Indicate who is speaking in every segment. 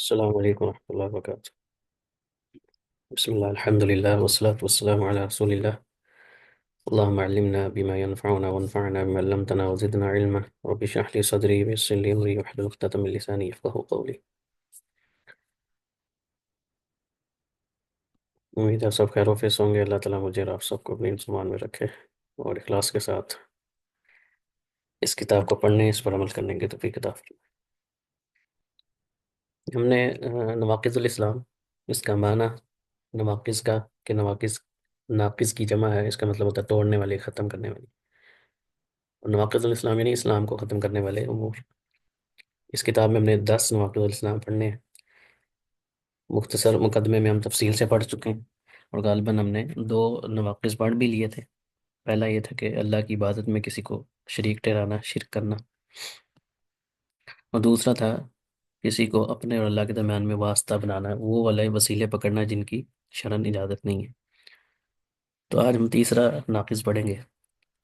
Speaker 1: السلام علیکم ورحمۃ اللہ وبرکاتہ۔ بسم اللہ الحمد للہ والصلاة والسلام علی رسول اللہ۔ اللہم علمنا بما ينفعنا وانفعنا بما علمتنا وزدنا علما رب اشرح لي صدری ويسر لي امری واحلل عقدۃ من لسانی یفقہوا قولی۔ امید ہے سب خیر و عافیت ہوں گے۔ اللہ تعالیٰ مجھے اور آپ سب کو اپنی مسلمان میں رکھے اور اخلاص کے ساتھ اس کتاب کو پڑھنے، اس پر عمل کرنے کی توفیق عطا فرمائے۔ ہم نے نواقض الاسلام، اس کا معنی نواقض کا، کہ نواقض ناقض کی جمع ہے، اس کا مطلب ہوتا ہے توڑنے والی، ختم کرنے والی، اور نواقض الاسلام یعنی اسلام کو ختم کرنے والے امور۔ اس کتاب میں ہم نے 10 نواقض الاسلام پڑھنے ہیں۔ مختصر مقدمے میں ہم تفصیل سے پڑھ چکے ہیں، اور غالباً ہم نے 2 نواقض پڑھ بھی لیے تھے۔ پہلا یہ تھا کہ اللہ کی عبادت میں کسی کو شریک ٹھہرانا، شرک کرنا، اور دوسرا تھا کسی کو اپنے اور اللہ کے درمیان میں واسطہ بنانا، وہ والے وسیلے پکڑنا جن کی شرعن اجازت نہیں ہے۔ تو آج ہم تیسرا ناقض پڑھیں گے۔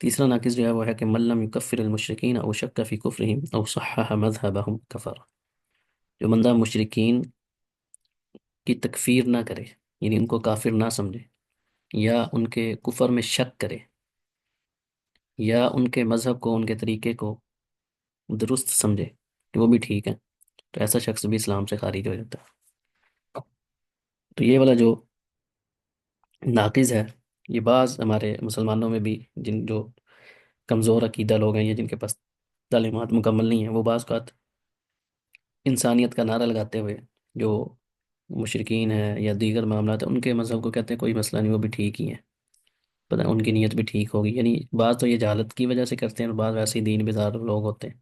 Speaker 1: تیسرا ناقص جو ہے وہ ہے کہ من لم یکفر المشرکین او شک فی کفرہم او صحح مذہبہم کفر۔ جو بندہ مشرکین کی تکفیر نہ کرے، یعنی ان کو کافر نہ سمجھے، یا ان کے کفر میں شک کرے، یا ان کے مذہب کو، ان کے طریقے کو درست سمجھے کہ وہ بھی ٹھیک ہے، تو ایسا شخص بھی اسلام سے خارج ہو جاتا ہے۔ تو یہ والا جو ناقص ہے، یہ بعض ہمارے مسلمانوں میں بھی، جو کمزور عقیدہ لوگ ہیں یا جن کے پاس تعلیمات مکمل نہیں ہیں، وہ بعض اوقات انسانیت کا نعرہ لگاتے ہوئے جو مشرکین ہیں یا دیگر معاملات ہیں ان کے مذہب کو کہتے ہیں کوئی مسئلہ نہیں، وہ بھی ٹھیک ہی ہے، پتہ ان کی نیت بھی ٹھیک ہوگی۔ یعنی بعض تو یہ جہالت کی وجہ سے کرتے ہیں، اور بعض ویسے ہی دین بیزار لوگ ہوتے ہیں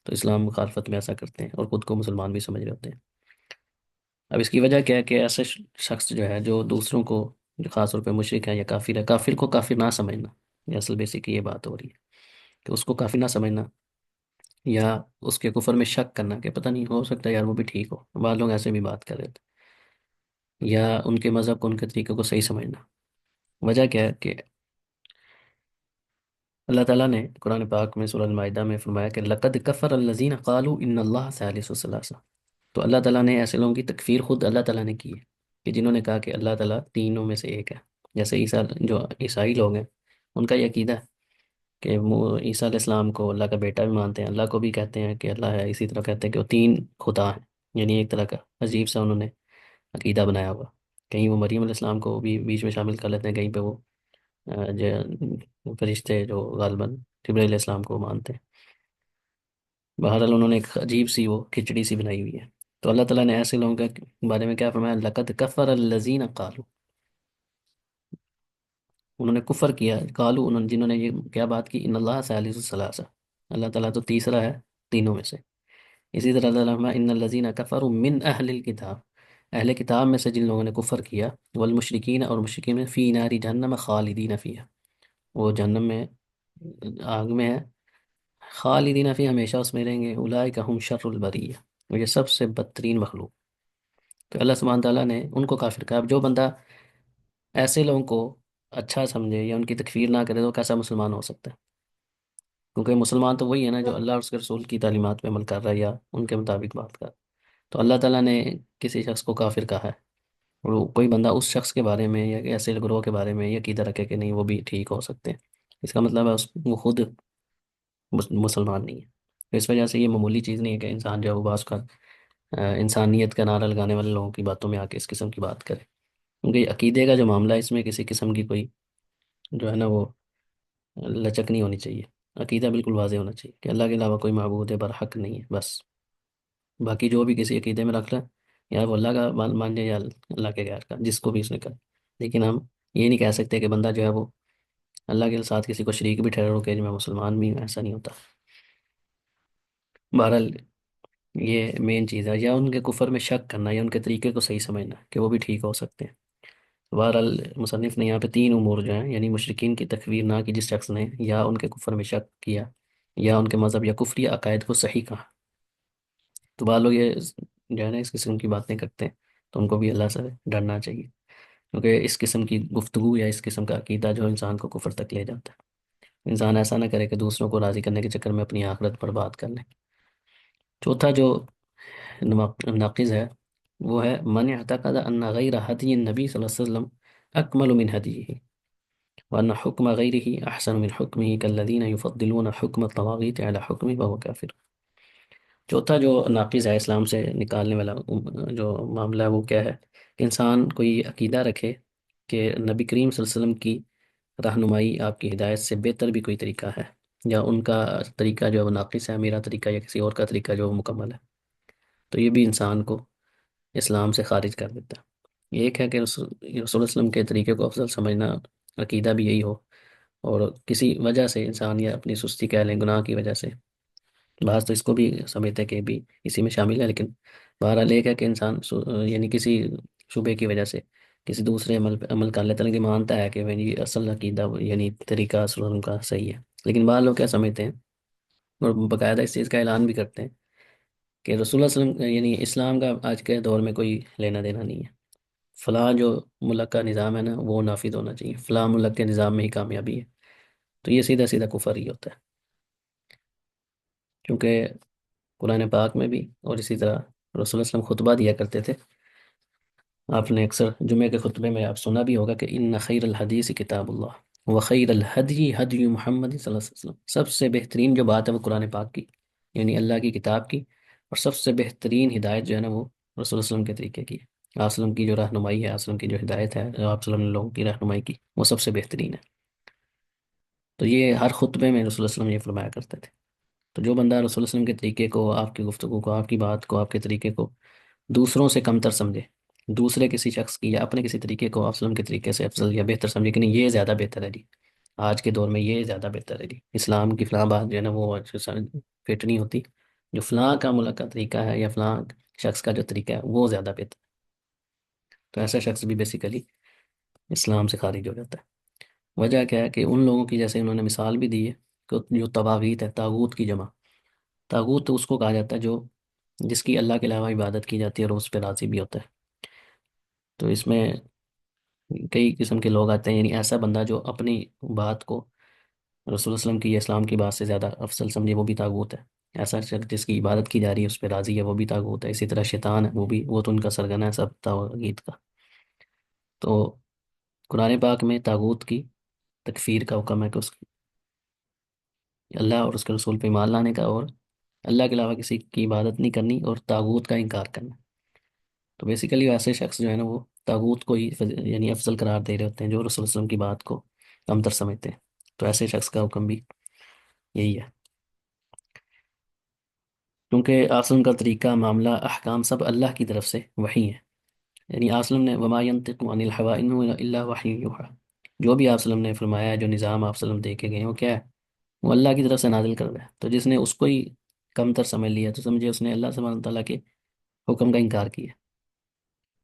Speaker 1: تو اسلام مخالفت میں ایسا کرتے ہیں اور خود کو مسلمان بھی سمجھ رہے ہوتے ہیں۔ اب اس کی وجہ کیا ہے کہ ایسے شخص جو ہے جو دوسروں کو، جو خاص طور پہ مشرک ہے یا کافر ہے، کافر کو کافر نہ سمجھنا، یہ اصل بیسک یہ بات ہو رہی ہے کہ اس کو کافر نہ سمجھنا، یا اس کے کفر میں شک کرنا کہ پتہ نہیں، ہو سکتا ہے یار وہ بھی ٹھیک ہو، بعض لوگ ایسے بھی بات کر رہے تھے، یا ان کے مذہب کو، ان کے طریقے کو صحیح سمجھنا۔ وجہ کیا ہے کہ اللہ تعالیٰ نے قرآن پاک میں سورہ المائدہ میں فرمایا کہ لقد کفر الذین قالوا ان اللہ ثالث ثلاثہ۔ تو اللہ تعالیٰ نے ایسے لوگوں کی تکفیر خود اللہ تعالیٰ نے کی ہے کہ جنہوں نے کہا کہ اللہ تعالیٰ تینوں میں سے ایک ہے۔ جیسے جو عیسائی لوگ ہیں، ان کا یہ عقیدہ ہے کہ وہ عیسیٰ علیہ السلام کو اللہ کا بیٹا بھی مانتے ہیں، اللہ کو بھی کہتے ہیں کہ اللہ ہے، اسی طرح کہتے ہیں کہ وہ 3 خدا ہیں۔ یعنی ایک طرح کا عجیب سا انہوں نے عقیدہ بنایا ہوا۔ کہیں وہ مریم علیہ السلام کو بھی بیچ میں شامل کر لیتے ہیں، کہیں پہ وہ فرشتے جو غالباً جبرائیل علیہ السلام کو مانتے ہیں۔ بہرحال انہوں نے ایک عجیب سی وہ کھچڑی سی بنائی ہوئی ہے۔ تو اللہ تعالیٰ نے ایسے لوگوں کے بارے میں کیا فرمایا؟ لقد کفر الذین قالوا، انہوں نے کفر کیا، قالوا، جنہوں نے یہ کیا بات کی، ان اللہ ثالث ثلاثہ، اللہ تعالیٰ تو تیسرا ہے تینوں میں سے۔ اسی طرح اللہ فرمایا ان الذین کفروا من اہل الکتاب، اہل کتاب میں سے جن لوگوں نے کفر کیا، والمشرکین، اور مشرکین میں، فی نار جہنم خالدین فیہا، وہ جہنم میں، آگ میں ہے، خالدین فیہا، ہمیشہ اس میں رہیں گے، اولئک ہم شر البریہ، اور یہ سب سے بدترین مخلوق۔ تو اللہ سبحانہ تعالیٰ نے ان کو کافر کہا۔ اب جو بندہ ایسے لوگوں کو اچھا سمجھے یا ان کی تکفیر نہ کرے تو کیسا مسلمان ہو سکتا ہے؟ کیونکہ مسلمان تو وہی ہے نا جو اللہ اور اس کے رسول کی تعلیمات پہ عمل کر رہا ہے یا ان کے مطابق بات کر رہا ہے۔ تو اللہ تعالیٰ نے کسی شخص کو کافر کہا ہے، اور کوئی بندہ اس شخص کے بارے میں یا ایسے گروہ کے بارے میں یہ عقیدہ رکھے کہ نہیں وہ بھی ٹھیک ہو سکتے ہیں، اس کا مطلب ہے وہ خود مسلمان نہیں ہے۔ تو اس وجہ سے یہ معمولی چیز نہیں ہے کہ انسان جو ہے وہ بعض کا انسانیت کا نعرہ لگانے والے لوگوں کی باتوں میں آ کے اس قسم کی بات کرے، کیونکہ یہ عقیدے کا جو معاملہ ہے اس میں کسی قسم کی کوئی جو ہے نا وہ لچک نہیں ہونی چاہیے۔ عقیدہ بالکل واضح ہونا چاہیے کہ اللہ کے علاوہ کوئی معبود برحق نہیں ہے، بس۔ باقی جو بھی کسی عقیدے میں رکھ لیں، یا وہ اللہ کا مان جائے یا اللہ کے غیر کا، جس کو بھی اس نے کہا، لیکن ہم یہ نہیں کہہ سکتے کہ بندہ جو ہے وہ اللہ کے ساتھ کسی کو شریک بھی ٹھہرا ہو کہ میں مسلمان بھی ہوں، ایسا نہیں ہوتا۔ بہرحال یہ مین چیز ہے، یا ان کے کفر میں شک کرنا، یا ان کے طریقے کو صحیح سمجھنا کہ وہ بھی ٹھیک ہو سکتے ہیں۔ بہرحال مصنف نے یہاں پہ 3 امور جو ہیں، یعنی مشرکین کی تکفیر نہ کی جس شخص نے، یا ان کے کفر میں شک کیا، یا ان کے مذہب یا کفری عقائد کو صحیح کہا۔ تو بعض لوگ یہ جو ہے نا اس قسم کی باتیں کرتے ہیں، تو ان کو بھی اللہ سے ڈرنا چاہیے، کیونکہ اس قسم کی گفتگو یا اس قسم کا عقیدہ جو انسان کو کفر تک لے جاتا ہے۔ انسان ایسا نہ کرے کہ دوسروں کو راضی کرنے کے چکر میں اپنی آخرت برباد کر لے۔ چوتھا جو ناقض ہے وہ ہے من اعتقد ان غیر ہدی النبی صلی اللہ علیہ وسلم اکمل من ہدیہ وان حکم غیرہ احسن من حکمہ کالذین یفضلون حکم الطواغیت علی حکمہ وهو کافر۔ چوتھا جو ناقض ہے اسلام سے نکالنے والا جو معاملہ ہے وہ کیا ہے کہ انسان کوئی عقیدہ رکھے کہ نبی کریم صلی اللہ علیہ وسلم کی رہنمائی، آپ کی ہدایت سے بہتر بھی کوئی طریقہ ہے، یا ان کا طریقہ جو ہے وہ ناقص ہے، میرا طریقہ یا کسی اور کا طریقہ جو ہے وہ مکمل ہے، تو یہ بھی انسان کو اسلام سے خارج کر دیتا ہے۔ ایک ہے کہ رسول اللہ علیہ وسلم کے طریقے کو افضل سمجھنا، عقیدہ بھی یہی ہو، اور کسی وجہ سے انسان یا اپنی سستی کہہ لیں، گناہ کی وجہ سے، بعض تو اس کو بھی سمجھتے ہیں کہ بھی اسی میں شامل ہے، لیکن بہرحال ایک ہے کہ انسان یعنی کسی شبے کی وجہ سے کسی دوسرے عمل پہ عمل کر لیتا ہے، لیکن مانتا ہے کہ یہ اصل عقیدہ یعنی طریقہ رسول اللہ کا صحیح ہے، لیکن بعض لوگ کیا سمجھتے ہیں اور باقاعدہ اس چیز کا اعلان بھی کرتے ہیں کہ رسول اللہ صلی اللہ علیہ وسلم یعنی اسلام کا آج کے دور میں کوئی لینا دینا نہیں ہے، فلاں جو ملک کا نظام ہے نا وہ نافذ ہونا چاہیے، فلاں ملک کے نظام میں ہی کامیابی ہے، تو یہ سیدھا سیدھا کفر ہی ہوتا ہے، کیونکہ قرآن پاک میں بھی اور اسی طرح رسول اللہ صلی اللہ علیہ وسلم خطبہ دیا کرتے تھے، آپ نے اکثر جمعے کے خطبے میں آپ سنا بھی ہوگا کہ ان خیر الحدیث کتاب اللہ وخیر الہدی ہدی محمد صلی اللہ علیہ وسلم، سب سے بہترین جو بات ہے وہ قرآن پاک کی، یعنی اللہ کی کتاب کی، اور سب سے بہترین ہدایت جو ہے نا وہ رسول اللہ صلی اللہ علیہ وسلم کے طریقے کی ہے، آپ وسلم کی جو رہنمائی ہے، آپ وسلم کی جو ہدایت ہے، جو آپ وسلم نے لوگوں کی رہنمائی کی، وہ سب سے بہترین ہے۔ تو یہ ہر خطبے میں رسول اللہ صلی اللہ علیہ وسلم یہ فرمایا کرتے تھے۔ تو جو بندہ رسول اللہ علیہ وسلم کے طریقے کو، آپ کی گفتگو کو، آپ کی بات کو، آپ کے طریقے کو دوسروں سے کمتر سمجھے، دوسرے کسی شخص کی یا اپنے کسی طریقے کو آپ وسلم کے طریقے سے افضل یا بہتر سمجھے کہ نہیں یہ زیادہ بہتر ہے جی، آج کے دور میں یہ زیادہ بہتر ہے جی، اسلام کی فلاں بات جو ہے نا وہ فٹ نہیں ہوتی، جو فلاں کا ملک کا طریقہ ہے یا فلاں شخص کا جو طریقہ ہے وہ زیادہ بہتر ہے، تو ایسا شخص بھی بیسیکلی اسلام سے خارج ہو جاتا ہے۔ وجہ کیا ہے کہ ان لوگوں کی جیسے انہوں نے مثال بھی دی ہے کہ جو طواغیت ہے، تاغوت کی جمع، تاغوت تو اس کو کہا جاتا ہے جو جس کی اللہ کے علاوہ عبادت کی جاتی ہے اور اس پہ راضی بھی ہوتا ہے، تو اس میں کئی قسم کے لوگ آتے ہیں، یعنی ایسا بندہ جو اپنی بات کو رسول اللہ صلی اللہ علیہ وسلم کی یا اسلام کی بات سے زیادہ افضل سمجھے، وہ بھی طاغوت ہے۔ ایسا شخص جس کی عبادت کی جا رہی ہے اس پہ راضی ہے، وہ بھی طاغوت ہے۔ اسی طرح شیطان ہے، وہ تو ان کا سرگنا ہے سب طاغوت کا۔ تو قرآن پاک میں طاغوت کی تکفیر کا حکم ہے کہ اس اللہ اور اس کے رسول پہ ایمان لانے کا، اور اللہ کے علاوہ کسی کی عبادت نہیں کرنی، اور طاغوت کا انکار کرنا۔ تو بیسیکلی ایسے شخص جو ہے نا وہ طاغوت کو ہی یعنی افضل قرار دے رہے ہوتے ہیں جو رسول اللہ علیہ وسلم کی بات کو کمتر سمجھتے ہیں، تو ایسے شخص کا حکم بھی یہی ہے، کیونکہ آسلم کا طریقہ، معاملہ، احکام سب اللہ کی طرف سے وحی ہے، یعنی آسلم نے وما ينطق عن الهوى ان هو الا وحی یوحی، جو بھی آسلم نے فرمایا ہے، جو نظام آسلم دے کے گئے ہیں، وہ کیا ہے؟ وہ اللہ کی طرف سے نازل کر رہا ہے، تو جس نے اس کو ہی کمتر سمجھ لیا تو سمجھے اس نے اللہ سبحانہ تعالیٰ کے حکم کا انکار کیا،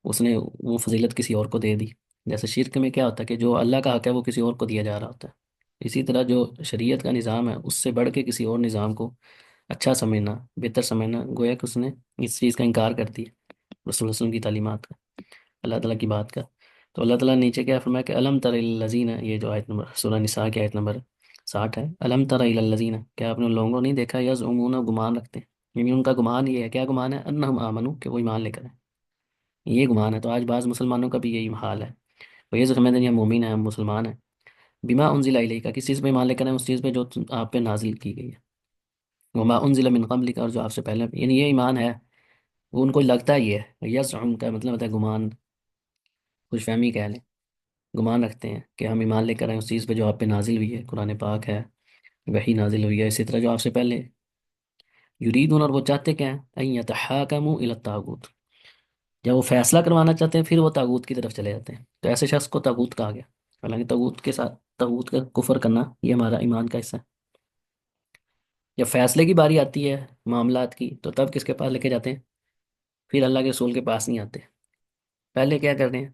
Speaker 1: اس نے وہ فضیلت کسی اور کو دے دی۔ جیسے شرک میں کیا ہوتا ہے کہ جو اللہ کا حق ہے وہ کسی اور کو دیا جا رہا ہوتا ہے، اسی طرح جو شریعت کا نظام ہے اس سے بڑھ کے کسی اور نظام کو اچھا سمجھنا، بہتر سمجھنا، گویا کہ اس نے اس چیز کا انکار کر دیا، رسول اللہ علیہ وسلم کی تعلیمات کا، اللہ تعالیٰ کی بات کا۔ تو اللہ تعالیٰ نے نیچے کیا فرمایا کہ الم تر الی الذین، یہ جو آیت نمبر سورہ نساء کی آیت نمبر 60 ہے، الم تر الی الذین، کیا آپ نے ان لوگوں کو نہیں دیکھا، یزعمون، گمان رکھتے ہیں، یعنی ان کا گمان یہ ہے، کیا گمان ہے؟ انہم آمنو، کہ وہ ایمان لے کر آئے، یہ گمان ہے۔ تو آج بعض مسلمانوں کا بھی یہی حال ہے، وہ یہ سمجھتے ہیں ہم مومن ہیں، ہم مسلمان ہیں، بما انزل الیک، کس چیز پہ ایمان لے کر آئے؟ اس چیز پہ جو آپ پہ نازل کی گئی ہے، وما انزل من قبلک، اور جو آپ سے پہلے، یعنی یہ ایمان ہے، وہ ان کو لگتا ہی ہے، یزعم کا مطلب ہوتا ہے گمان، خوش فہمی کہہ لیں، گمان رکھتے ہیں کہ ہم ایمان لے کر آئے اس چیز پہ جو آپ پہ نازل ہوئی ہے، قرآن پاک ہے، وحی نازل ہوئی ہے، اسی طرح جو آپ سے پہلے، یریدون، اور وہ چاہتے کیا ہیں؟ ان یتحاکموا الی الطاغوت، جب وہ فیصلہ کروانا چاہتے ہیں پھر وہ طاغوت کی طرف چلے جاتے ہیں، تو ایسے شخص کو طاغوت کہا گیا، حالانکہ طاغوت کے ساتھ طاغوت کا کفر کرنا یہ ہمارا ایمان کا حصہ ہے۔ جب فیصلے کی باری آتی ہے معاملات کی، تو تب کس کے پاس لے کے جاتے ہیں؟ پھر اللہ کے رسول کے پاس نہیں آتے، پہلے کیا کر رہے ہیں؟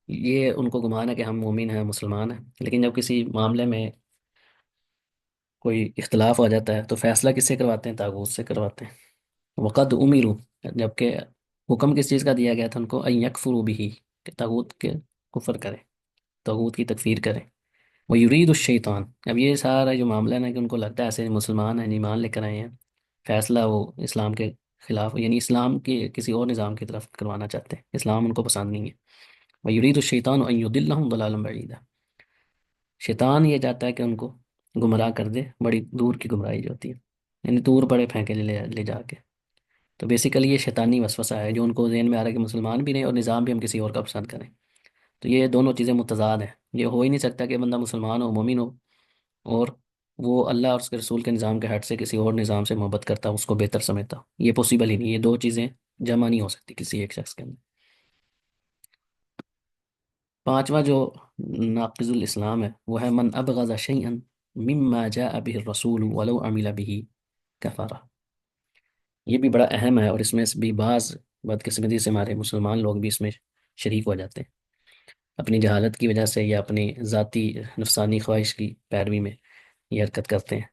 Speaker 1: یہ ان کو گمان ہے کہ ہم مومن ہیں، مسلمان ہیں، لیکن جب کسی معاملے میں کوئی اختلاف ہو جاتا ہے تو فیصلہ کس سے کرواتے ہیں؟ طاغوت سے کرواتے ہیں۔ وقد امروا، جبکہ حکم کس چیز کا دیا گیا تھا ان کو؟ ان یکفروا بھی، کہ طاغوت کے کفر کریں، طاغوت کی تکفیر کریں۔ وہ یرید الشیطان، اب یہ سارا جو معاملہ ہے نا کہ ان کو لگتا ہے ایسے مسلمان ہیں، ایمان لے کر آئے ہیں، فیصلہ وہ اسلام کے خلاف، یعنی اسلام کے کسی اور نظام کی طرف کروانا چاہتے ہیں، اسلام ان کو پسند نہیں ہے۔ وَيُرِيدُ الشَّيْطَانُ أَن يُضِلَّهُمْ ضَلَالًا بَعِيدًا، شیطان یہ چاہتا ہے کہ ان کو گمراہ کر دے، بڑی دور کی گمراہی جو ہوتی ہے، یعنی دور بڑے پھینکے لے جا کے۔ تو بیسیکلی یہ شیطانی وسوسہ ہے جو ان کو ذہن میں آ رہا ہے کہ مسلمان بھی نہیں اور نظام بھی ہم کسی اور کا پسند کریں۔ تو یہ دونوں چیزیں متضاد ہیں، یہ ہو ہی نہیں سکتا کہ بندہ مسلمان ہو، مومن ہو، اور وہ اللہ اور اس کے رسول کے نظام کے ہٹ سے کسی اور نظام سے محبت کرتا ہو، اس کو بہتر سمجھتا ہو۔ یہ پاسبل ہی نہیں، یہ دو چیزیں جمع نہیں ہو سکتی کسی ایک شخص کے اندر۔ پانچواں جو ناقض الاسلام ہے وہ ہے من ابغض شیئا مما جاء به الرسول ولو عمل به کفر۔ یہ بھی بڑا اہم ہے، اور اس میں بھی بعض بدقسمتی سے ہمارے مسلمان لوگ بھی اس میں شریک ہو جاتے ہیں، اپنی جہالت کی وجہ سے یا اپنی ذاتی نفسانی خواہش کی پیروی میں یہ حرکت کرتے ہیں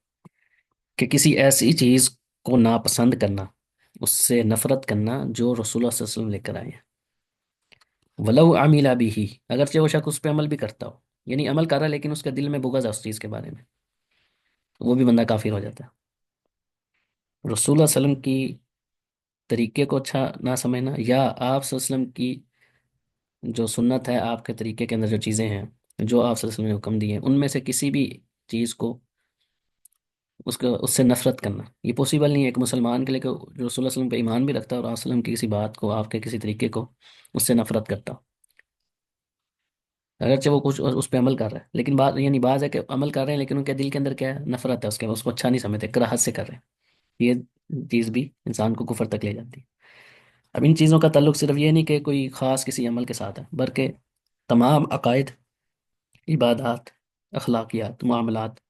Speaker 1: کہ کسی ایسی چیز کو ناپسند کرنا، اس سے نفرت کرنا جو رسول اللہ صلی اللہ علیہ وسلم لے کر آئے ہیں، ولو عمل بھی، اگرچہ وہ شخص اس پہ عمل بھی کرتا ہو، یعنی عمل کر رہا ہے لیکن اس کے دل میں بغض ہے اس چیز کے بارے میں، وہ بھی بندہ کافر ہو جاتا ہے۔ رسول اللہ علیہ وسلم کی طریقے کو اچھا نہ سمجھنا، یا آپ صلی اللہ علیہ وسلم کی جو سنت ہے، آپ کے طریقے کے اندر جو چیزیں ہیں جو آپ صلی اللہ علیہ وسلم نے حکم دیے ہیں، ان میں سے کسی بھی چیز کو اس سے نفرت کرنا، یہ پاسبل نہیں ہے ایک مسلمان کے لیے کہ جو رسول اللہ صلی اللہ علیہ وسلم پہ ایمان بھی رکھتا ہے اور آپ صلی اللہ علیہ وسلم کی کسی بات کو، آپ کے کسی طریقے کو اس سے نفرت کرتا ہو، اگرچہ وہ کچھ اس پہ عمل کر رہا ہے، لیکن بات یعنی بعض ہے کہ عمل کر رہے ہیں لیکن ان کے دل کے اندر کیا ہے، نفرت ہے اس کو اچھا نہیں سمجھتے، کراہت سے کر رہے ہیں۔ یہ چیز بھی انسان کو کفر تک لے جاتی ہے۔ اب ان چیزوں کا تعلق صرف یہ نہیں کہ کوئی خاص کسی عمل کے ساتھ ہے، بلکہ تمام عقائد، عبادات، اخلاقیات، معاملات،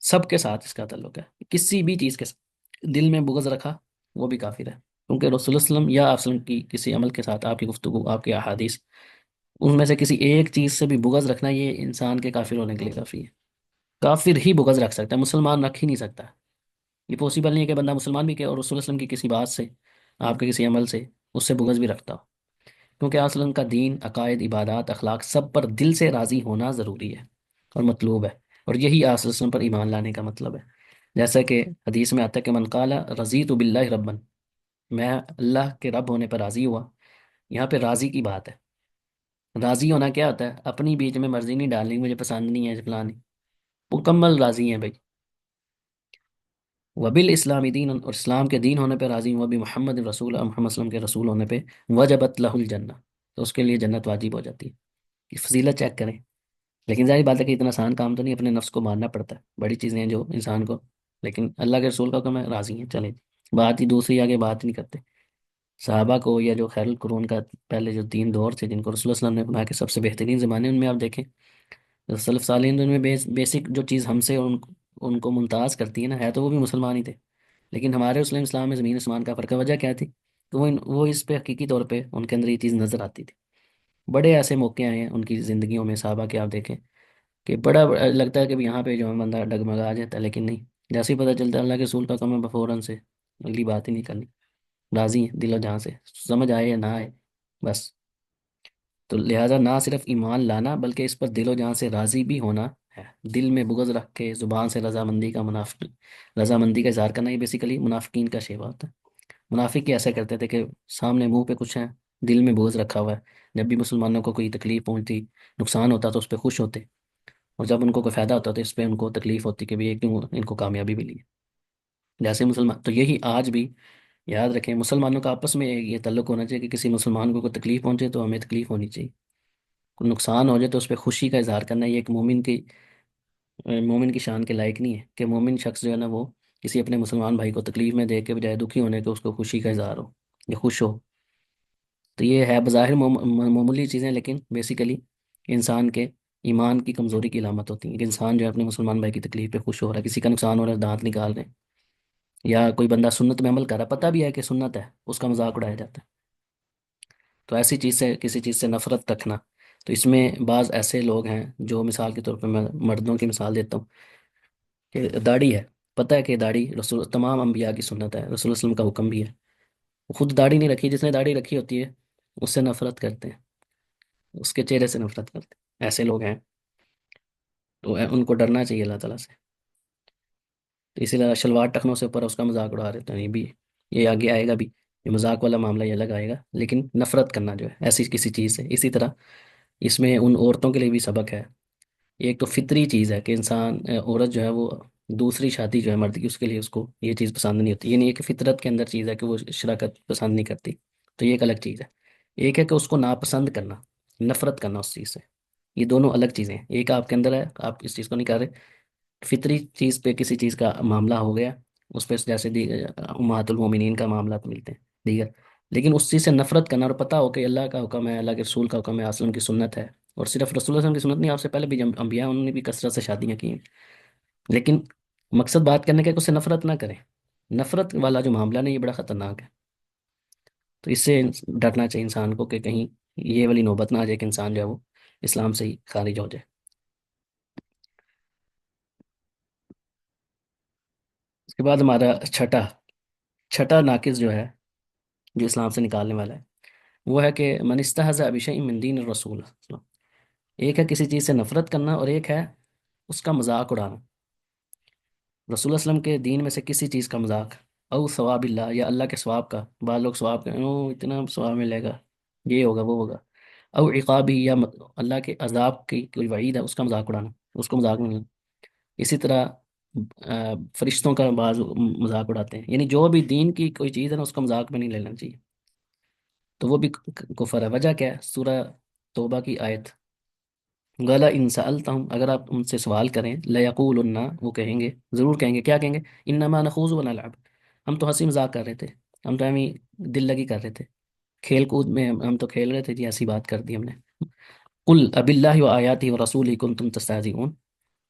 Speaker 1: سب کے ساتھ اس کا تعلق ہے۔ کسی بھی چیز کے ساتھ دل میں بغض رکھا وہ بھی کافر ہے، کیونکہ رسول اللہ علیہ وسلم یا آپ صلی اللہ علیہ وسلم کی کسی عمل کے ساتھ، آپ کی گفتگو، آپ کے احادیث، ان میں سے کسی ایک چیز سے بھی بغض رکھنا، یہ انسان کے کافر ہونے کے لیے کافی ہے۔ کافر ہی بغض رکھ سکتا ہے، مسلمان رکھ ہی نہیں سکتا۔ یہ پاسبل نہیں ہے کہ بندہ مسلمان بھی کہ اور رسول اللہ علیہ وسلم کی کسی بات سے، آپ کے کسی عمل سے اس سے بغض بھی رکھتا ہو، کیونکہ آپ صلی اللہ علیہ وسلم کا دین، عقائد، عبادات، اخلاق، سب پر دل سے راضی ہونا ضروری ہے اور مطلوب ہے، اور یہی آپ صلی اللہ علیہ وسلم پر ایمان لانے کا مطلب ہے۔ جیسا کہ حدیث میں آتا ہے کہ من قال رضیت باللہ ربا، میں اللہ کے رب ہونے پر راضی ہوا، یہاں پہ راضی کی بات ہے۔ راضی ہونا کیا ہوتا ہے؟ اپنی بیچ میں مرضی نہیں ڈالنی، مجھے پسند نہیں ہے فلاں نہیں، مکمل راضی ہیں بھائی۔ وبال اسلام دین، اور اسلام کے دین ہونے پہ راضی ہوں، وبی محمد رسول، محمد صلی اللہ علیہ وسلم کے رسول ہونے پہ وجبت لہ الجنہ، تو اس کے لیے جنت واجب ہو جاتی ہے۔ یہ فضیلت چیک کریں، لیکن ظاہر بات ہے کہ اتنا آسان کام تو نہیں، اپنے نفس کو ماننا پڑتا ہے، بڑی چیزیں ہیں جو انسان کو، لیکن اللہ کے رسول کا حکم ہے، راضی ہیں، چلیں جی، بات ہی دوسری آگے بات نہیں کرتے۔ صحابہ کو یا جو خیر القرون کا پہلے جو 3 دور تھے جن کو رسول اللہ صلی اللہ علیہ وسلم نے فرمایا کہ سب سے بہترین زمانے، ان میں آپ دیکھیں سلف صالحین، ان میں بیسک جو چیز ہم سے ان کو ممتاز کرتی ہے نا، ہے تو وہ بھی مسلمان ہی تھے، لیکن ہمارے اسلام میں زمین آسمان کا فرق ہے۔ وجہ کیا تھی؟ تو وہ اس پہ حقیقی طور پہ ان کے اندر یہ چیز نظر آتی تھی۔ بڑے ایسے موقع آئے ہیں ان کی زندگیوں میں، صحابہ کے آپ دیکھیں کہ بڑا لگتا ہے کہ بھی یہاں پہ جو ہے بندہ ڈگمگا آ جاتا ہے، لیکن نہیں، جیسے ہی پتہ چلتا ہے اللہ کے رسول کا کم ہے، فوراً سے اگلی بات ہی نہیں کرنی، راضی ہیں دل و جہاں سے، سمجھ آئے یا نہ آئے بس۔ تو لہٰذا نہ صرف ایمان لانا بلکہ اس پر دل و جان سے راضی بھی ہونا ہے، دل میں بغض رکھ کے زبان سے رضامندی کا اظہار کرنا، یہ بیسیکلی منافقین کا شیوا ہوتا ہے۔ منافق یہ ایسا کرتے تھے کہ سامنے منہ پہ کچھ ہے، دل میں بغض رکھا ہوا ہے، جب بھی مسلمانوں کو کوئی تکلیف پہنچتی، نقصان ہوتا تو اس پہ خوش ہوتے، اور جب ان کو کوئی فائدہ ہوتا تو اس پہ ان کو تکلیف ہوتی کہ بھی یہ کیوں ان کو کامیابی ملی ہے۔ جیسے مسلمان، تو یہی آج بھی یاد رکھیں، مسلمانوں کا آپس میں یہ تعلق ہونا چاہیے کہ کسی مسلمان کو کوئی تکلیف پہنچے تو ہمیں تکلیف ہونی چاہیے، کوئی نقصان ہو جائے تو اس پہ خوشی کا اظہار کرنا، یہ ایک مومن کی شان کے لائق نہیں ہے کہ مومن شخص جو ہے نا وہ کسی اپنے مسلمان بھائی کو تکلیف میں دیکھ کے بجائے دکھی ہونے کے اس کو خوشی کا اظہار ہو یا خوش ہو۔ تو یہ ہے بظاہر معمولی چیزیں، لیکن بیسیکلی انسان کے ایمان کی کمزوری کی علامت ہوتی ہیں کہ انسان جو ہے اپنے مسلمان بھائی کی تکلیف پہ خوش ہو رہا ہے، کسی کا نقصان ہو رہا ہے دانت نکال رہے ہیں، یا کوئی بندہ سنت میں عمل کر رہا ہے، پتہ بھی ہے کہ سنت ہے، اس کا مذاق اڑایا جاتا ہے۔ تو ایسی چیز سے، کسی چیز سے نفرت رکھنا، تو اس میں بعض ایسے لوگ ہیں جو مثال کے طور پہ میں مردوں کی مثال دیتا ہوں کہ داڑھی ہے، پتہ ہے کہ داڑھی رسول تمام انبیاء کی سنت ہے، رسول اللہ صلی اللہ علیہ وسلم کا حکم بھی ہے، وہ خود داڑھی نہیں رکھی، جس نے داڑھی رکھی ہوتی ہے اس سے نفرت کرتے ہیں، اس کے چہرے سے نفرت کرتے ہیں، ایسے لوگ ہیں، تو ان کو ڈرنا چاہیے اللہ تعالیٰ سے۔ تو اسی طرح شلوار ٹخنوں سے اوپر اس کا مذاق اڑا رہے ہیں، یہ بھی یہ آگے آئے گا بھی، یہ مذاق والا معاملہ یہ الگ آئے گا، لیکن نفرت کرنا جو ہے ایسی کسی چیز سے، اسی طرح اس میں ان عورتوں کے لیے بھی سبق ہے۔ ایک تو فطری چیز ہے کہ انسان عورت جو ہے وہ دوسری شادی جو ہے مرد کی، اس کے لیے اس کو یہ چیز پسند نہیں ہوتی، یہ نہیں ہے کہ فطرت کے اندر چیز ہے کہ وہ شراکت پسند نہیں کرتی، تو یہ ایک الگ چیز ہے۔ ایک ہے کہ اس کو ناپسند کرنا، نفرت کرنا اس چیز سے، یہ دونوں الگ چیزیں ہیں۔ ایک آپ کے اندر ہے، آپ اس چیز کو نہیں کر رہے، فطری چیز پہ کسی چیز کا معاملہ ہو گیا، اس پہ جیسے امہات المومنین کا معاملات ملتے ہیں دیگر، لیکن اس چیز سے نفرت کرنا اور پتہ ہو کہ اللہ کا حکم ہے، اللہ کے رسول کا حکم ہے، وسلم کی سنت ہے، اور صرف رسول اللہ صلی اللہ علیہ وسلم کی سنت نہیں، آپ سے پہلے بھی جو انبیاء انہوں نے بھی کثرت سے شادیاں کی ہیں، لیکن مقصد بات کرنے کا ہے کہ اس سے نفرت نہ کریں۔ نفرت والا جو معاملہ نہیں، یہ بڑا خطرناک ہے، تو اس سے ڈرنا چاہیے انسان کو کہ کہیں یہ والی نوبت نہ آ جائے کہ انسان جو ہے وہ اسلام سے ہی خارج ہو جائے۔ اس کے بعد ہمارا چھٹا ناقص جو ہے، جو اسلام سے نکالنے والا ہے، وہ ہے کہ من استہزأ بشیء من دین الرسول، ایک ہے کسی چیز سے نفرت کرنا، اور ایک ہے اس کا مذاق اڑانا، رسول اللہ علیہ وسلم کے دین میں سے کسی چیز کا مذاق، او ثواب اللہ، یا اللہ کے ثواب کا، بعض لوگ ثواب کا اتنا ثواب ملے گا، یہ ہوگا وہ ہوگا، او عقابی، یا اللہ کے عذاب کی کوئی وعید ہے اس کا مذاق اڑانا، اس کو مذاق میں نہیں۔ اسی طرح فرشتوں کا بعض مذاق اڑاتے ہیں، یعنی جو بھی دین کی کوئی چیز ہے نا اس کا مذاق میں نہیں لینا چاہیے، تو وہ بھی کفر ہے۔ وجہ کیا ہے؟ سورہ توبہ کی آیت، غلا ان سألتہم، اگر آپ ان سے سوال کریں، لیقولن، وہ کہیں گے، ضرور کہیں گے، کیا کہیں گے؟ انما نخوض ونلعب، ہم تو ہنسی مذاق کر رہے تھے، ہم تو ہمیں دل لگی کر رہے تھے، کھیل کود میں ہم تو کھیل رہے تھے جی، ایسی بات کر دی ہم نے۔ قل اب اللہ و آیاتہ و رسولہ کنتم تستہزئون،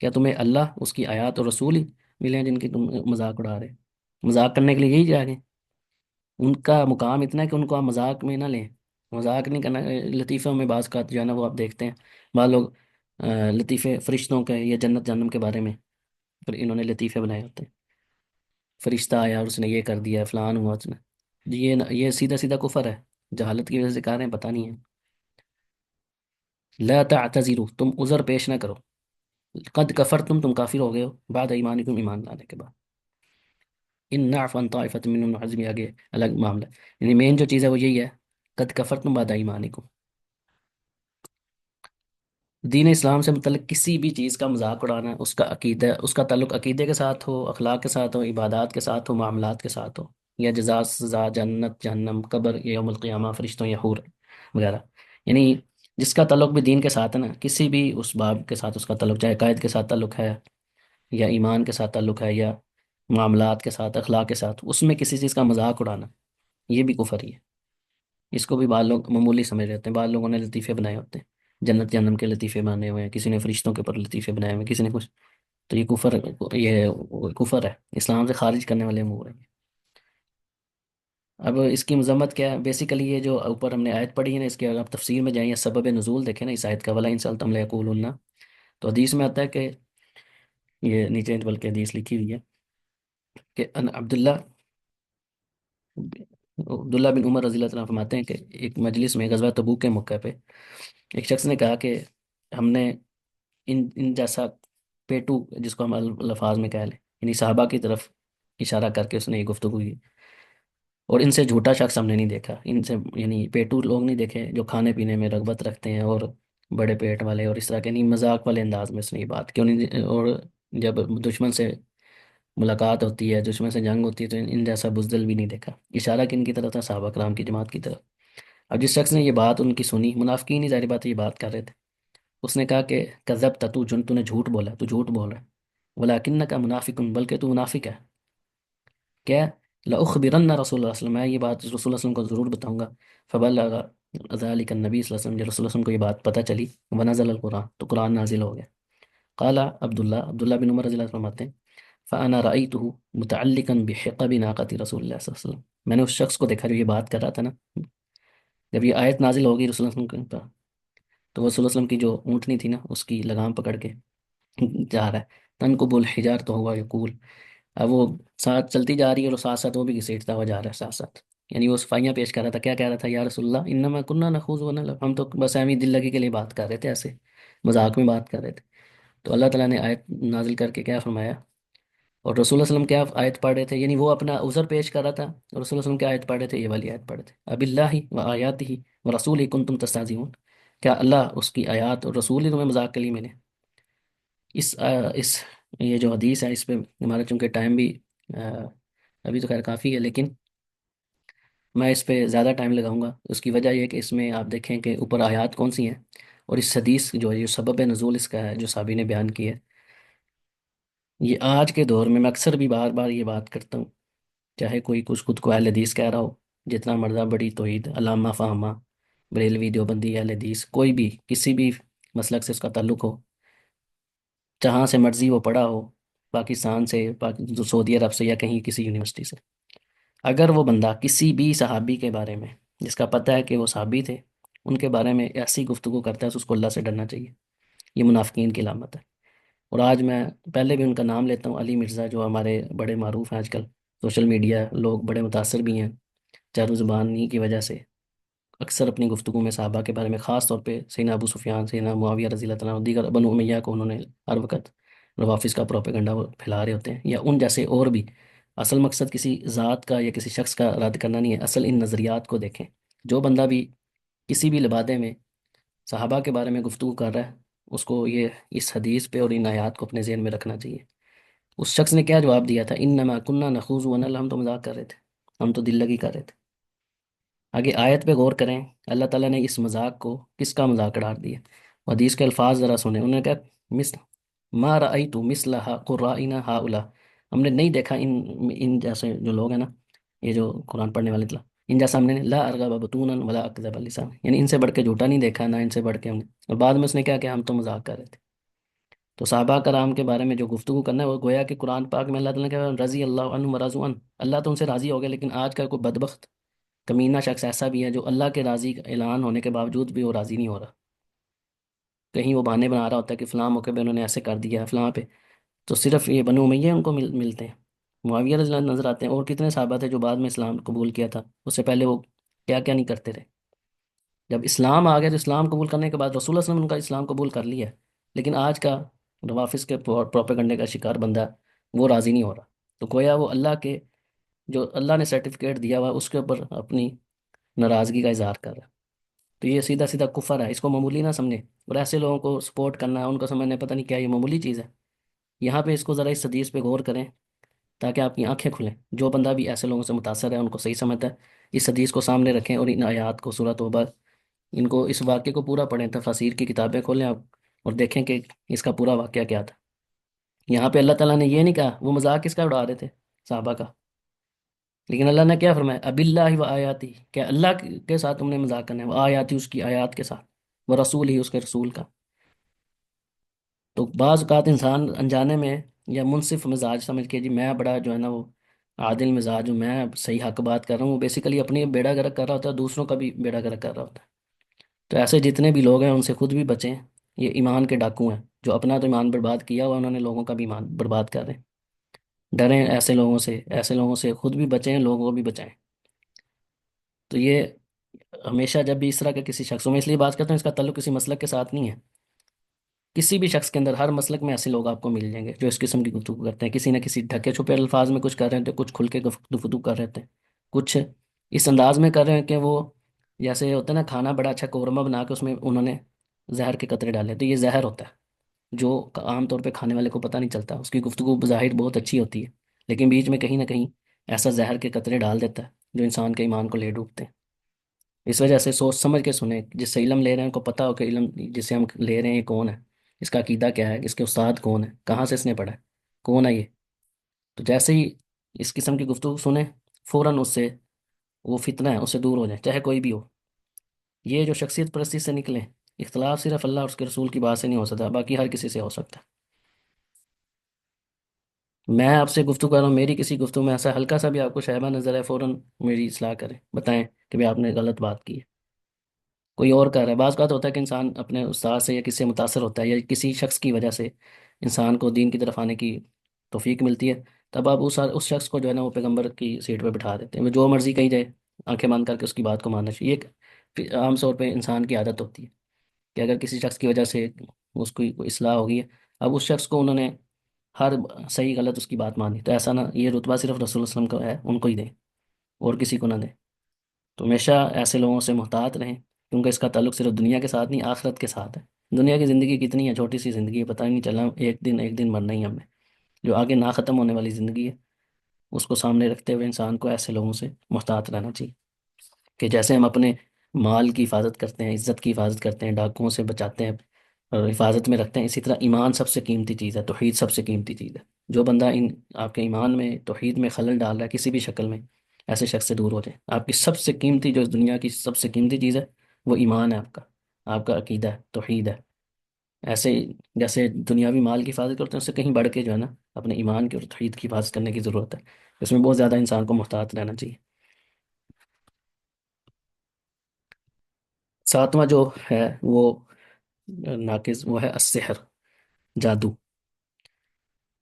Speaker 1: کیا تمہیں اللہ، اس کی آیات اور رسول ہی ملے ہیں جن کی تم مذاق اڑا رہے؟ مذاق کرنے کے لیے یہی جا رہے ہیں، ان کا مقام اتنا ہے کہ ان کو آپ مذاق میں نہ لیں، مذاق نہیں کرنا۔ لطیفوں میں بعض کا جو ہے نا وہ آپ دیکھتے ہیں، بعض لوگ لطیفے فرشتوں کے یا جنت جہنم کے بارے میں پھر انہوں نے لطیفے بنائے ہوتے ہیں، فرشتہ آیا اور اس نے یہ کر دیا، فلان ہوا اس نے، یہ سیدھا سیدھا کفر ہے، جہالت کی وجہ سے کہہ رہے ہیں، پتہ نہیں ہے۔ لا تعتذروا، تم عذر پیش نہ کرو، قد کفرتم، تم کافر ہو گئے ہو، بعد ایمانکم، ایمان لانے کے بعد، ان نعف عن طائفۃ منهم نعذب، آگے الگ معاملہ ہے، یعنی مین جو چیز ہے وہ یہی ہے، قد کفرتم بعد ایمانکم۔ دین اسلام سے متعلق کسی بھی چیز کا مذاق اڑانا، اس کا عقیدہ، اس کا تعلق عقیدے کے ساتھ ہو، اخلاق کے ساتھ ہو، عبادات کے ساتھ ہو، معاملات کے ساتھ ہو، یا جزا سزا، جنت جہنم، قبر، یوم القیامہ، فرشتوں یا حور وغیرہ، یعنی جس کا تعلق بھی دین کے ساتھ ہے نا، کسی بھی اس باب کے ساتھ اس کا تعلق، چاہے عقائد کے ساتھ تعلق ہے، یا ایمان کے ساتھ تعلق ہے، یا معاملات کے ساتھ، اخلاق کے ساتھ، اس میں کسی چیز کا مذاق اڑانا، یہ بھی کفر ہی ہے۔ اس کو بھی بعض لوگ معمولی سمجھ رہتے ہیں، بعض لوگوں نے لطیفے بنائے ہوتے ہیں، جنت جہنم کے لطیفے بنے ہوئے ہیں، کسی نے فرشتوں کے اوپر لطیفے بنائے ہوئے ہیں، کسی نے کچھ، تو یہ کفر، یہ کفر ہے، اسلام سے خارج کرنے والے امور ہیں۔ اب اس کی مذمت کیا ہے؟ بیسیکلی یہ جو اوپر ہم نے آیت پڑھی ہے نا، اس کے اگر آپ تفسیر میں جائیں یا سبب نزول دیکھیں نا اس آیت کا، ولا ان سألتم لیقولن، تو حدیث میں آتا ہے کہ، یہ نیچے بلکہ حدیث لکھی ہوئی ہے کہ ان عبداللہ بن عمر رضی اللہ عنہ فرماتے ہیں کہ ایک مجلس میں غزوہ تبوک کے موقع پہ ایک شخص نے کہا کہ ہم نے ان جیسا پیٹو، جس کو ہم الفاظ میں کہہ لیں، یعنی صحابہ کی طرف اشارہ کر کے اس نے یہ گفتگو کی، اور ان سے جھوٹا شخص ہم نے نہیں دیکھا، ان سے یعنی پیٹو لوگ نہیں دیکھے جو کھانے پینے میں رغبت رکھتے ہیں، اور بڑے پیٹ والے، اور اس طرح کے نہیں، مذاق والے انداز میں اس نے یہ بات کیوں نہیں، اور جب دشمن سے ملاقات ہوتی ہے، دشمن سے جنگ ہوتی ہے، تو ان جیسا بزدل بھی نہیں دیکھا، اشارہ کن کی طرف تھا؟ صحابہ کرام کی جماعت کی طرف۔ اب جس شخص نے یہ بات ان کی سنی، منافقین ہی ظاہر بات ہے یہ بات کر رہے تھے، اس نے کہا کہ کذبت، تو نے جھوٹ بولا، تو جھوٹ بول رہا ہے، ولکنک منافق، بلکہ تو منافق ہے، کیا؟ لأخبرن رسول اللہ صلی اللہ علیہ وسلم، میں یہ بات رسول اللہ صلی اللہ علیہ وسلم کو ضرور بتاؤں گا، فبلغ ذلك النبی صلی اللہ علیہ وسلم، جب رسول اللہ علیہ وسلم کو یہ بات پتہ چلی، ونزل القرآن، تو قرآن نازل ہو گیا۔ قال عبداللہ بن عمر رضی اللہ عنہ فرماتے ہیں، فانا رأيته متعلقا بحقب ناقة رسول اللہ صلی اللہ علیہ وسلم، میں نے اس شخص کو دیکھا جو یہ بات کر رہا تھا نا، جب یہ آیت نازل ہوگی رسول اللہ صلی اللہ علیہ وسلم کا، تو وہ رسول اللہ علیہ وسلم کی جو اونٹنی تھی نا اس کی لگام پکڑ کے جا رہا ہے، تنکب الحجار، تو ہوا یقول، اب وہ ساتھ چلتی جا رہی ہے اور ساتھ ساتھ وہ بھی گھسیٹتا ہوا جا رہا ہے ساتھ ساتھ، یعنی وہ صفائیاں پیش کر رہا تھا، کیا کہہ رہا تھا؟ یا رسول اللہ انما کننا نخوض ونلعب، ہم تو بس ایویں دل لگی کے لیے بات کر رہے تھے، ایسے مذاق میں بات کر رہے تھے۔ تو اللہ تعالیٰ نے آیت نازل کر کے کیا فرمایا؟ اور رسول اللہ علیہ وسلم کیا آیت پڑھ رہے تھے؟ یعنی وہ اپنا عذر پیش کر رہا تھا، اور رسول اللہ علیہ وسلم کیا آیت پڑھ رہے تھے؟ یہ والی آیت پڑھ رہے تھے، اب اللہ و آیات ہی و رسول ہی کنتم تستہزئون، کیا اللہ، اس کی آیات اور رسول ہی تمہیں مذاق کے لیے میں نے؟ اس یہ جو حدیث ہے، اس پہ ہمارا چونکہ ٹائم بھی آ، ابھی تو خیر کافی ہے، لیکن میں اس پہ زیادہ ٹائم لگاؤں گا۔ اس کی وجہ یہ ہے کہ اس میں آپ دیکھیں کہ اوپر آیات کون سی ہیں، اور اس حدیث جو ہے، جو سبب نزول اس کا ہے، جو صحابی نے بیان کی ہے، یہ آج کے دور میں اکثر بھی بار بار یہ بات کرتا ہوں، چاہے کوئی کچھ خود کو اہل حدیث کہہ رہا ہو، جتنا مرضہ بڑی توحید علامہ فہمہ بریلوی دیوبندی اہل حدیث، کوئی بھی کسی بھی مسلک سے اس کا تعلق ہو، جہاں سے مرضی وہ پڑھا ہو، پاکستان سے، سعودی عرب سے، یا کہیں کسی یونیورسٹی سے، اگر وہ بندہ کسی بھی صحابی کے بارے میں، جس کا پتہ ہے کہ وہ صحابی تھے، ان کے بارے میں ایسی گفتگو کرتا ہے تو اس کو اللہ سے ڈرنا چاہیے۔ یہ منافقین کی علامت ہے۔ اور آج میں پہلے بھی ان کا نام لیتا ہوں، علی مرزا، جو ہمارے بڑے معروف ہیں آج کل، سوشل میڈیا لوگ بڑے متاثر بھی ہیں چاروں زبانی کی وجہ سے، اکثر اپنی گفتگو میں صحابہ کے بارے میں، خاص طور پہ سیدنا ابو سفیان، سیدنا معاویہ رضی اللہ تعالیٰ عنہ، دیگر بنو امیہ کو انہوں نے ہر وقت روافظ کا پروپیگنڈا وہ پھیلا رہے ہوتے ہیں، یا ان جیسے اور بھی۔ اصل مقصد کسی ذات کا یا کسی شخص کا رد کرنا نہیں ہے، اصل ان نظریات کو دیکھیں۔ جو بندہ بھی کسی بھی لبادے میں صحابہ کے بارے میں گفتگو کر رہا ہے، اس کو یہ اس حدیث پہ اور ان آیات کو اپنے ذہن میں رکھنا چاہیے۔ اس شخص نے کیا جواب دیا تھا؟ انما کننا نخوض ونلعب، ہم تو مذاق کر رہے تھے، ہم تو دل لگی کر رہے تھے۔ آگے آیت پہ غور کریں، اللہ تعالیٰ نے اس مذاق کو کس کا مذاق قرار دیا؟ حدیث کے الفاظ ذرا سنیں، انہوں نے کہا مثل ما رأیت مثل قرائنا ہؤلاء، ہم نے نہیں دیکھا ان جیسے جو لوگ ہیں نا، یہ جو قرآن پڑھنے والے، ان جیسا ہم نے لا ارغب بطونا ولا اکذب لسان، یعنی ان سے بڑھ کے جھوٹا نہیں دیکھا، نہ ان سے بڑھ کے ہم نے۔ اور بعد میں اس نے کیا کہ ہم تو مذاق کر رہے تھے۔ تو صحابہ کرام کے بارے میں جو گفتگو کرنا ہے، وہ گویا کہ قرآن پاک میں اللہ تعالیٰ نے کہا رضی اللہ عنہ ورضوا عنہ، اللہ تو ان سے راضی ہو گیا، لیکن آج کا کوئی بدبخت کمینہ شخص ایسا بھی ہے جو اللہ کے راضی کا اعلان ہونے کے باوجود بھی وہ راضی نہیں ہو رہا، کہیں وہ بہانے بنا رہا ہوتا ہے کہ فلاں موقع پہ انہوں نے ایسے کر دیا، فلاں پہ۔ تو صرف یہ بنو امیہ ان کو ملتے ہیں، معاویہ رضی اللہ عنہ نظر آتے ہیں، اور کتنے صحابہ تھے جو بعد میں اسلام قبول کیا تھا، اس سے پہلے وہ کیا کیا نہیں کرتے رہے۔ جب اسلام آ گیا تو اسلام قبول کرنے کے بعد رسول اللہ صلی اللہ علیہ وسلم کا اسلام قبول کر لیا ہے، لیکن آج کا روافظ کے پروپیگنڈے کا شکار بندہ وہ راضی نہیں ہو رہا، تو گویا وہ اللہ کے جو اللہ نے سرٹیفکیٹ دیا ہوا ہے، اس کے اوپر اپنی ناراضگی کا اظہار کر رہا ہے۔ تو یہ سیدھا سیدھا کفر ہے، اس کو معمولی نہ سمجھیں، اور ایسے لوگوں کو سپورٹ کرنا، ان کو سمجھنے پتہ نہیں کیا یہ معمولی چیز ہے۔ یہاں پہ اس کو ذرا اس حدیث پہ غور کریں تاکہ آپ کی آنکھیں کھلیں۔ جو بندہ بھی ایسے لوگوں سے متاثر ہے، ان کو صحیح سمجھتا ہے، اس حدیث کو سامنے رکھیں، اور ان آیات کو، سورۃ توبہ، ان کو، اس واقعے کو پورا پڑھیں، تفاسیر کی کتابیں کھولیں آپ، اور دیکھیں کہ اس کا پورا واقعہ کیا تھا۔ یہاں پہ اللہ تعالیٰ نے یہ نہیں کہا وہ مذاق کس کا اڑا رہے تھے؟ صحابہ کا۔ لیکن اللہ نے کیا فرمایا؟ اب اللہ و آیاتی، کہ اللہ کے ساتھ تم نے مذاق کرنا ہے، وہ آیاتی اس کی آیات کے ساتھ، وہ رسول ہی اس کے رسول کا۔ تو بعض اوقات انسان انجانے میں یا منصف مزاج سمجھ کے، جی میں بڑا جو ہے نا وہ عادل مزاج ہوں، میں صحیح حق بات کر رہا ہوں، وہ بیسیکلی اپنی بیڑا گرک کر رہا ہوتا ہے، دوسروں کا بھی بیڑا گرک کر رہا ہوتا ہے۔ تو ایسے جتنے بھی لوگ ہیں ان سے خود بھی بچیں، یہ ایمان کے ڈاکو ہیں، جو اپنا تو ایمان برباد کیا ہوا، انہوں نے لوگوں کا بھی ایمان برباد کر رہے ہیں۔ ڈریں ایسے لوگوں سے، ایسے لوگوں سے خود بھی بچیں، لوگوں کو بھی بچائیں۔ تو یہ ہمیشہ جب بھی اس طرح کے کسی شخصوں میں، اس لیے بات کرتا ہوں، اس کا تعلق کسی مسلک کے ساتھ نہیں ہے، کسی بھی شخص کے اندر، ہر مسلک میں ایسے لوگ آپ کو مل جائیں گے جو اس قسم کی گفتگو کرتے ہیں، کسی نہ کسی ڈھکے چھپے الفاظ میں کچھ کر رہے ہیں، کچھ کھل کے گفتگو کر رہے ہیں، کچھ اس انداز میں کر رہے ہیں کہ وہ جیسے ہوتا ہے نا، کھانا بڑا اچھا قورمہ بنا کے اس میں انہوں نے زہر کے قطرے ڈالے، تو یہ زہر ہوتا ہے جو عام طور پہ کھانے والے کو پتہ نہیں چلتا، اس کی گفتگو بظاہر بہت اچھی ہوتی ہے، لیکن بیچ میں کہیں نہ کہیں ایسا زہر کے قطرے ڈال دیتا ہے جو انسان کے ایمان کو لے ڈوبتے ہیں۔ اس وجہ سے سوچ سمجھ کے سنیں، جس سے علم لے رہے ہیں ان کو پتہ ہو کہ علم جسے ہم لے رہے ہیں یہ کون ہے، اس کا عقیدہ کیا ہے، اس کے استاد کون ہے، کہاں سے اس نے پڑھا ہے، کون ہے یہ۔ تو جیسے ہی اس قسم کی گفتگو سنیں، فوراً اس سے، وہ فتنہ ہے، اس سے دور ہو جائیں، چاہے کوئی بھی ہو۔ یہ جو شخصیت پرستی سے نکلیں، اختلاف صرف اللہ اور اس کے رسول کی بات سے نہیں ہو سکتا، باقی ہر کسی سے ہو سکتا ہے۔ میں آپ سے گفتگو کر رہا ہوں، میری کسی گفتگو میں ایسا ہلکا سا بھی آپ کو شائبہ نظر ہے، فوراً میری اصلاح کریں، بتائیں کہ بھی آپ نے غلط بات کی ہے، کوئی اور کر رہا ہے۔ بعض اوقات ہوتا ہے کہ انسان اپنے استاد سے یا کسی سے متاثر ہوتا ہے، یا کسی شخص کی وجہ سے انسان کو دین کی طرف آنے کی توفیق ملتی ہے، تب آپ اس شخص کو جو ہے نا وہ پیغمبر کی سیٹ پہ بٹھا دیتے ہیں، وہ جو مرضی کہی جائے، آنکھیں بند کر کے اس کی بات کو ماننا چاہیے۔ یہ ایک عام طور پہ انسان کی عادت ہوتی ہے کہ اگر کسی شخص کی وجہ سے اس کی کوئی اصلاح ہوگی ہے، اب اس شخص کو انہوں نے ہر صحیح غلط اس کی بات مانی، تو ایسا نہ، یہ رتبہ صرف رسول اللہ علیہ وسلم کا ہے، ان کو ہی دیں اور کسی کو نہ دیں۔ تو ہمیشہ ایسے لوگوں سے محتاط رہیں، کیونکہ اس کا تعلق صرف دنیا کے ساتھ نہیں، آخرت کے ساتھ ہے۔ دنیا کی زندگی کتنی ہے، چھوٹی سی زندگی ہے، پتہ ہی نہیں چلا، ایک دن مرنا ہی ہم نے۔ جو آگے نہ ختم ہونے والی زندگی ہے، اس کو سامنے رکھتے ہوئے انسان کو ایسے لوگوں سے محتاط رہنا چاہیے، کہ جیسے ہم اپنے مال کی حفاظت کرتے ہیں، عزت کی حفاظت کرتے ہیں، ڈاکوؤں سے بچاتے ہیں اور حفاظت میں رکھتے ہیں، اسی طرح ایمان سب سے قیمتی چیز ہے، توحید سب سے قیمتی چیز ہے۔ جو بندہ آپ کے ایمان میں، توحید میں خلل ڈال رہا ہے کسی بھی شکل میں، ایسے شخص سے دور ہو جائیں۔ آپ کی سب سے قیمتی، جو اس دنیا کی سب سے قیمتی چیز ہے، وہ ایمان ہے آپ کا عقیدہ ہے، توحید ہے۔ ایسے جیسے دنیاوی مال کی حفاظت کرتے ہیں، اس سے کہیں بڑھ کے جو ہے نا، اپنے ایمان کی اور توحید کی حفاظت کرنے کی ضرورت ہے۔ اس میں بہت زیادہ انسان کو محتاط رہنا چاہیے۔ ساتواں جو ہے وہ ناقص، وہ ہے السحر، جادو۔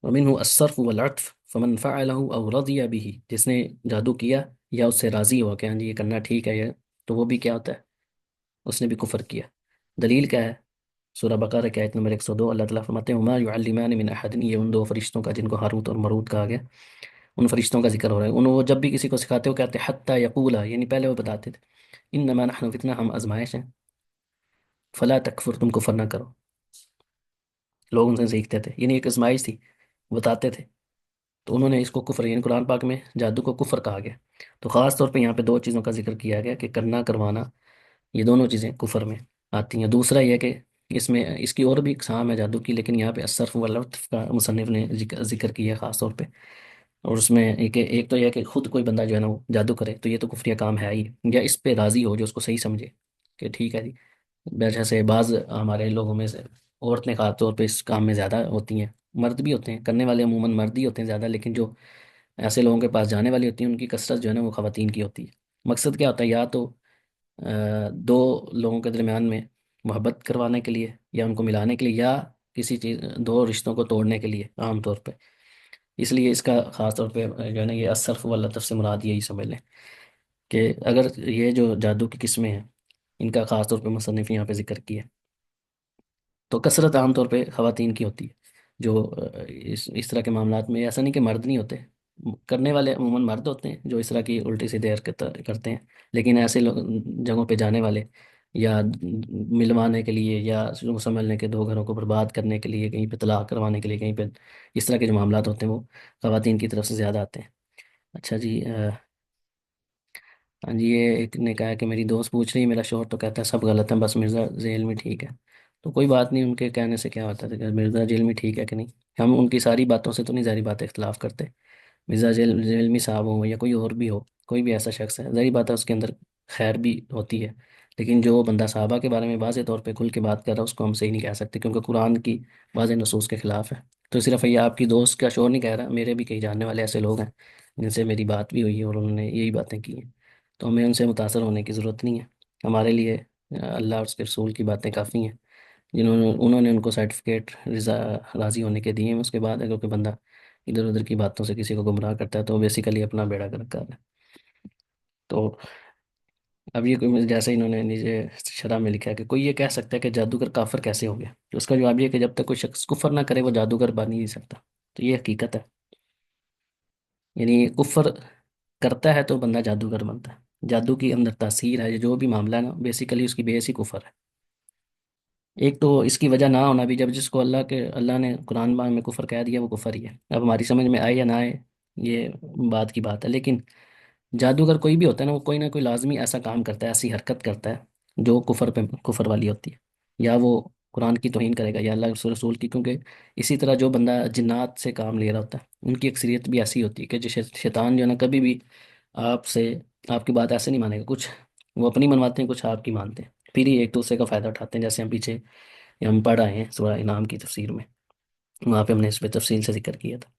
Speaker 1: ومنه الصرف والعطف فمن فعله او رضی به، جس نے جادو کیا یا اس سے راضی ہوا کہ ہاں جی یہ کرنا ٹھیک ہے، یہ تو وہ بھی کیا ہوتا ہے، اس نے بھی کفر کیا۔ دلیل کیا ہے؟ سورہ بقرہ کی آیت نمبر 102، اللہ تعالیٰ فرماتے ہیں وما يعلمان من احد، یہ ان دو فرشتوں کا جن کو ہاروت اور مروت کہا گیا، ان فرشتوں کا ذکر ہو رہا ہے۔ وہ جب بھی کسی کو سکھاتے ہو کہتے ہیں حتی یقولا، یعنی پہلے وہ بتاتے تھے انما نحن فتنہ، ہم آزمائش ہیں، فلا تکفر، تم کفر نہ کرو۔ لوگ ان سے سیکھتے تھے، یعنی ایک آزمائش تھی، بتاتے تھے، تو انہوں نے اس کو کفر، یعنی قرآن پاک میں جادو کو کفر کہا گیا۔ تو خاص طور پہ یہاں پہ دو چیزوں کا ذکر کیا گیا، کہ کرنا کروانا، یہ دونوں چیزیں کفر میں آتی ہیں۔ دوسرا یہ کہ اس کی اور بھی اقسام ہے جادو کی، لیکن یہاں پہ الصرف واللطف کا مصنف نے ذکر کیا ہے خاص طور پہ۔ اور اس میں ایک تو یہ کہ خود کوئی بندہ جو ہے نا وہ جادو کرے، تو یہ تو کفریہ کام ہے ہی، یا اس پہ راضی ہو جو اس کو صحیح سمجھے کہ ٹھیک ہے جی۔ جیسے بعض ہمارے لوگوں میں سے عورتیں خاص طور پہ اس کام میں زیادہ ہوتی ہیں، مرد بھی ہوتے ہیں کرنے والے، عموماً مرد ہی ہوتے ہیں زیادہ، لیکن جو ایسے لوگوں کے پاس جانے والی ہوتی ہیں ان کی کثرت جو ہے نا وہ خواتین کی ہوتی ہے۔ مقصد کیا ہوتا ہے؟ یا تو دو لوگوں کے درمیان میں محبت کروانے کے لیے، یا ان کو ملانے کے لیے، یا کسی چیز، دو رشتوں کو توڑنے کے لیے عام طور پہ۔ اس لیے اس کا خاص طور پہ جو ہے نا، یہ الصرف واللطف سے مراد یہی سمجھ لیں، کہ اگر یہ جو جادو کی قسمیں ہیں، ان کا خاص طور پہ مصنف یہاں پہ ذکر کیا ہے، تو کثرت عام طور پہ خواتین کی ہوتی ہے، جو اس طرح کے معاملات میں، ایسا نہیں کہ مرد نہیں ہوتے، کرنے والے عموماً مرد ہوتے ہیں جو اس طرح کی الٹی سیدھی حرکت کرتے ہیں، لیکن ایسے جگہوں پہ جانے والے، یا ملوانے کے لیے، یا سنبھلنے کے، دو گھروں کو برباد کرنے کے لیے، کہیں پہ طلاق کروانے کے لیے، کہیں پہ اس طرح کے جو معاملات ہوتے ہیں وہ خواتین کی طرف سے زیادہ آتے ہیں۔ اچھا جی، ہاں جی، یہ ایک نے کہا کہ میری دوست پوچھ رہی ہے، میرا شوہر تو کہتا ہے سب غلط ہے، بس مرزا ذیل میں ٹھیک ہے۔ تو کوئی بات نہیں، ان کے کہنے سے کیا ہوتا ہے کہ مرزا ذیل میں ٹھیک ہے کہ نہیں، ہم ان کی ساری باتوں سے تو نہیں ظاہری بات اختلاف کرتے۔ مرزا ذیلمی صاحب ہوں یا کوئی اور بھی ہو، کوئی بھی ایسا شخص ہے، ظاہری بات ہے اس کے اندر خیر بھی ہوتی ہے، لیکن جو بندہ صحابہ کے بارے میں واضح طور پہ کھل کے بات کر رہا ہے، اس کو ہم صحیح نہیں کہہ سکتے، کیونکہ قرآن کی واضح نصوص کے خلاف ہے۔ تو صرف یہ آپ کی دوست کا شوہر نہیں کہہ رہا، میرے بھی کئی جاننے والے ایسے لوگ ہیں جن سے میری بات بھی ہوئی ہے اور انہوں نے یہی باتیں کی ہیں، تو ہمیں ان سے متاثر ہونے کی ضرورت نہیں ہے۔ ہمارے لیے اللہ اور اس کے رسول کی باتیں کافی ہیں، انہوں نے ان کو سرٹیفکیٹ رضا راضی ہونے کے دیے ہیں۔ اس کے بعد اگر کوئی بندہ ادھر ادھر کی باتوں سے کسی کو گمراہ کرتا ہے تو بیسیکلی اپنا بیڑا گرک کر رہا ہے۔ تو اب یہ کوئی، جیسے انہوں نے نیچے شرح میں لکھا ہے کہ کوئی یہ کہہ سکتا ہے کہ جادوگر کافر کیسے ہو گیا، تو اس کا جواب یہ ہے کہ جب تک کوئی شخص کفر نہ کرے وہ جادوگر بن ہی نہیں سکتا۔ تو یہ حقیقت ہے، یعنی کفر کرتا ہے تو بندہ جادوگر بنتا ہے، جادو کی اندر تاثیر ہے، جو بھی معاملہ ہے نا، بیسیکلی اس کی بیس ہی کفر ہے۔ ایک تو اس کی وجہ نہ ہونا بھی، جب جس کو اللہ نے قرآن پاک میں کفر کہہ دیا وہ کفر ہی ہے، اب ہماری سمجھ میں آئے یا نہ آئے یہ بات کی بات ہے، لیکن جادوگر کوئی بھی ہوتا ہے نا، وہ کوئی نہ کوئی لازمی ایسا کام کرتا ہے، ایسی حرکت کرتا ہے جو کفر پہ کفر والی ہوتی ہے، یا وہ قرآن کی توہین کرے گا یا اللہ کے رسول کی، کیونکہ اسی طرح جو بندہ جنات سے کام لے رہا ہوتا ہے ان کی اکثریت بھی ایسی ہوتی ہے کہ جو شیطان جو ہے نا کبھی بھی آپ سے، آپ کی بات ایسے نہیں مانے گا، کچھ وہ اپنی منواتے ہیں، کچھ آپ کی مانتے ہیں، پھر ہی ایک دوسرے کا فائدہ اٹھاتے ہیں، جیسے ہم پیچھے ہم پڑھ آئے ہیں سورہ انعام کی تفسیر میں، وہاں پہ ہم نے اس پہ تفصیل سے ذکر کیا تھا۔